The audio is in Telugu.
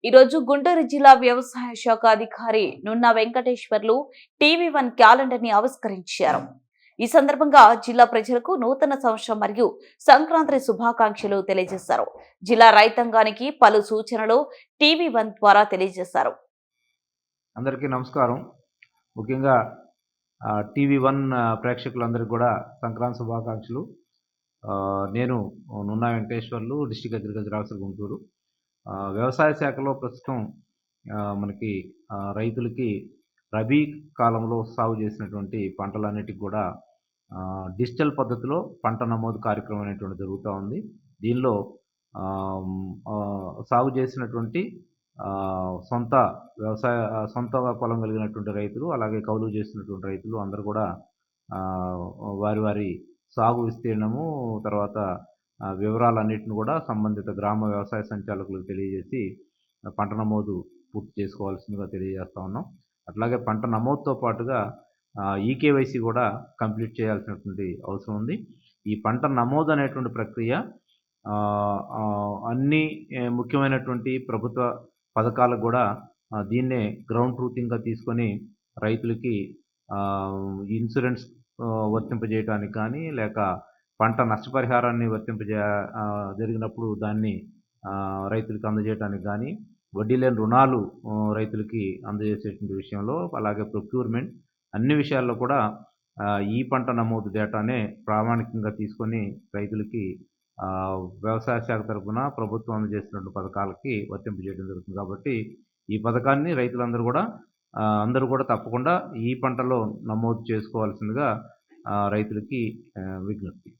ఈరోజు గుంటూరు జిల్లా వ్యవసాయ శాఖ అధికారి నున్న వెంకటేశ్వర్లు టీవీ1 క్యాలెండర్ ని ఆవిష్కరించారు. ఈ సందర్భంగా జిల్లా ప్రజలకు నూతన సంవత్సరం మరియు సంక్రాంతి శుభాకాంక్షలు తెలియజేశారు. జిల్లా రైతాంగానికి పలు సూచనలు టీవీ1 ద్వారా తెలియజేశారు. అందరికీ నమస్కారం. ముఖ్యంగా టీవీ1 ప్రేక్షకులందరికీ కూడా సంక్రాంతి శుభాకాంక్షలు. నేను Nunna Venkateswarlu, district agriculture officer Guntur. వ్యవసాయ శాఖలో ప్రస్తుతం మనకి రైతులకి రబీ కాలంలో సాగు చేసినటువంటి పంటలన్నిటికి కూడా డిజిటల్ పద్ధతిలో పంట నమోదు కార్యక్రమం అనేటువంటిది జరుగుతూ ఉంది. దీనిలో సాగు చేసినటువంటి సొంత సొంత పొలం కలిగినటువంటి రైతులు, అలాగే కౌలుకు చేసినటువంటి రైతులు అందరూ కూడా వారి వారి సాగు విస్తీర్ణము, తర్వాత వివరాలన్నిటిని కూడా సంబంధిత గ్రామ వ్యవసాయ సంచాలకులకు తెలియజేసి పంట నమోదు పూర్తి చేసుకోవాల్సిందిగా తెలియజేస్తా ఉన్నాం. అట్లాగే పంట నమోదుతో పాటుగా ఈకేవైసీ కూడా కంప్లీట్ చేయాల్సినటువంటి అవసరం ఉంది. ఈ పంట నమోదు అనేటువంటి ప్రక్రియ అన్ని ముఖ్యమైనటువంటి ప్రభుత్వ పథకాలకు కూడా దీన్నే గ్రౌండ్ ట్రూతింగ్గా తీసుకొని రైతులకి ఇన్సూరెన్స్ వర్తింపజేయడానికి కానీ, లేక పంట నష్టపరిహారాన్ని జరిగినప్పుడు దాన్ని రైతులకు అందజేయడానికి కానీ, వడ్డీ లేని రుణాలు రైతులకి అందజేసేటువంటి విషయంలో, అలాగే ప్రొక్యూర్మెంట్ అన్ని విషయాల్లో కూడా ఈ పంట నమోదు డేటానే ప్రామాణికంగా తీసుకొని రైతులకి వ్యవసాయ శాఖ తరఫున ప్రభుత్వం అందజేసినటువంటి పథకాలకి వర్తింపజేయడం జరుగుతుంది. కాబట్టి ఈ పథకాన్ని రైతులందరూ కూడా అందరూ కూడా తప్పకుండా ఈ పంటలో నమోదు చేసుకోవాల్సిందిగా రైతులకి విజ్ఞప్తి.